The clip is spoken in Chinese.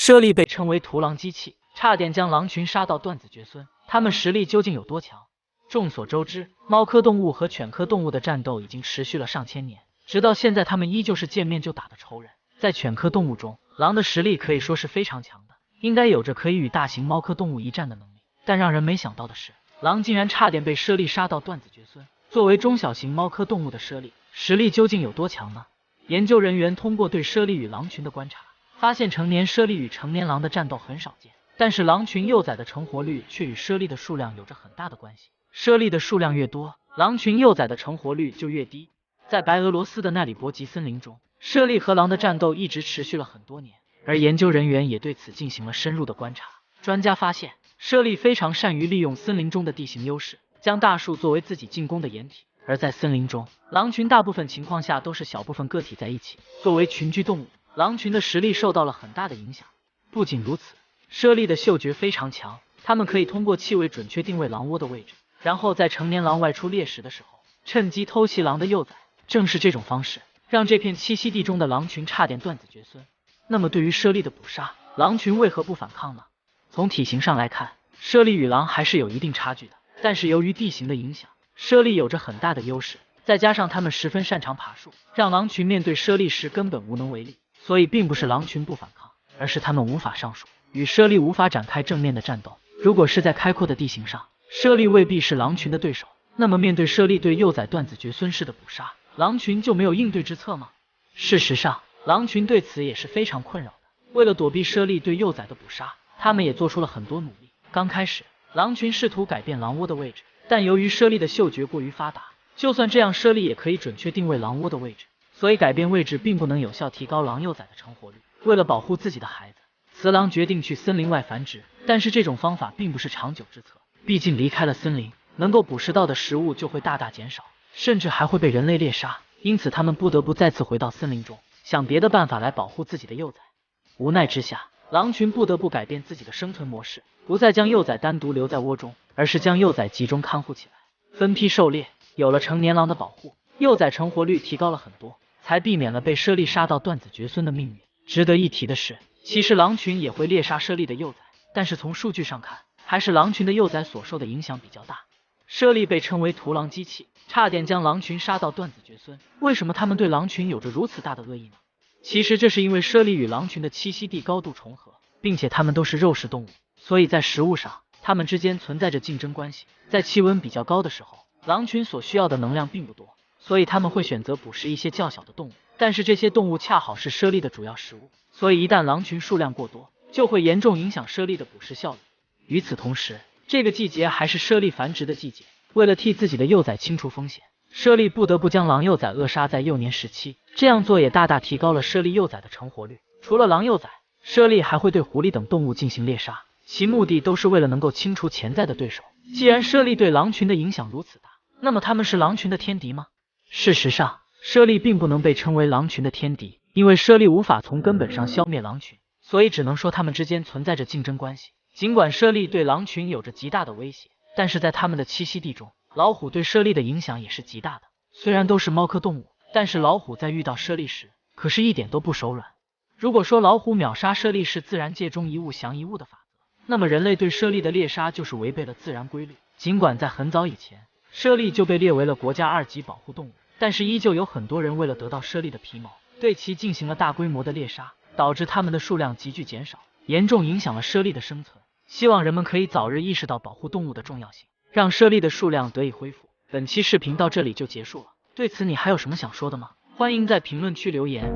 猞猁被称为屠狼机器，差点将狼群杀到断子绝孙。他们实力究竟有多强？众所周知，猫科动物和犬科动物的战斗已经持续了上千年，直到现在，他们依旧是见面就打的仇人。在犬科动物中，狼的实力可以说是非常强的，应该有着可以与大型猫科动物一战的能力。但让人没想到的是，狼竟然差点被猞猁杀到断子绝孙。作为中小型猫科动物的猞猁，实力究竟有多强呢？研究人员通过对猞猁与狼群的观察，发现成年猞猁与成年狼的战斗很少见，但是狼群幼崽的成活率却与猞猁的数量有着很大的关系。猞猁的数量越多，狼群幼崽的成活率就越低。在白俄罗斯的奈里伯吉森林中，猞猁和狼的战斗一直持续了很多年，而研究人员也对此进行了深入的观察。专家发现，猞猁非常善于利用森林中的地形优势，将大树作为自己进攻的掩体。而在森林中，狼群大部分情况下都是小部分个体在一起，作为群居动物，狼群的实力受到了很大的影响。不仅如此，猞猁的嗅觉非常强，它们可以通过气味准确定位狼窝的位置，然后在成年狼外出猎食的时候，趁机偷袭狼的幼崽。正是这种方式，让这片栖息地中的狼群差点断子绝孙。那么对于猞猁的捕杀，狼群为何不反抗呢？从体型上来看，猞猁与狼还是有一定差距的，但是由于地形的影响，猞猁有着很大的优势，再加上它们十分擅长爬树，让狼群面对猞猁时根本无能为力。所以并不是狼群不反抗，而是它们无法上树，与猞猁无法展开正面的战斗。如果是在开阔的地形上，猞猁未必是狼群的对手，那么面对猞猁对幼崽断子绝孙式的捕杀，狼群就没有应对之策吗？事实上，狼群对此也是非常困扰的。为了躲避猞猁对幼崽的捕杀，他们也做出了很多努力。刚开始，狼群试图改变狼窝的位置，但由于猞猁的嗅觉过于发达，就算这样，猞猁也可以准确定位狼窝的位置，所以改变位置并不能有效提高狼幼崽的成活率。为了保护自己的孩子，雌狼决定去森林外繁殖，但是这种方法并不是长久之策，毕竟离开了森林，能够捕食到的食物就会大大减少，甚至还会被人类猎杀，因此他们不得不再次回到森林中，想别的办法来保护自己的幼崽。无奈之下，狼群不得不改变自己的生存模式，不再将幼崽单独留在窝中，而是将幼崽集中看护起来，分批狩猎。有了成年狼的保护，幼崽成活率提高了很多，才避免了被猞猁杀到断子绝孙的命运。值得一提的是，其实狼群也会猎杀猞猁的幼崽，但是从数据上看，还是狼群的幼崽所受的影响比较大。猞猁被称为屠狼机器，差点将狼群杀到断子绝孙。为什么他们对狼群有着如此大的恶意呢？其实这是因为猞猁与狼群的栖息地高度重合，并且它们都是肉食动物，所以在食物上，它们之间存在着竞争关系。在气温比较高的时候，狼群所需要的能量并不多，所以他们会选择捕食一些较小的动物，但是这些动物恰好是猞猁的主要食物，所以一旦狼群数量过多，就会严重影响猞猁的捕食效率。与此同时，这个季节还是猞猁繁殖的季节，为了替自己的幼崽清除风险，猞猁不得不将狼幼崽扼杀在幼年时期，这样做也大大提高了猞猁幼崽的成活率。除了狼幼崽，猞猁还会对狐狸等动物进行猎杀，其目的都是为了能够清除潜在的对手。既然猞猁对狼群的影响如此大，那么他们是狼群的天敌吗？事实上，猞猁并不能被称为狼群的天敌，因为猞猁无法从根本上消灭狼群，所以只能说它们之间存在着竞争关系。尽管猞猁对狼群有着极大的威胁，但是在它们的栖息地中，老虎对猞猁的影响也是极大的。虽然都是猫科动物，但是老虎在遇到猞猁时，可是一点都不手软。如果说老虎秒杀猞猁是自然界中一物降一物的法则，那么人类对猞猁的猎杀就是违背了自然规律。尽管在很早以前，猞猁就被列为了国家2级保护动物，但是依旧有很多人为了得到猞猁的皮毛，对其进行了大规模的猎杀，导致它们的数量急剧减少，严重影响了猞猁的生存。希望人们可以早日意识到保护动物的重要性，让猞猁的数量得以恢复。本期视频到这里就结束了，对此你还有什么想说的吗？欢迎在评论区留言。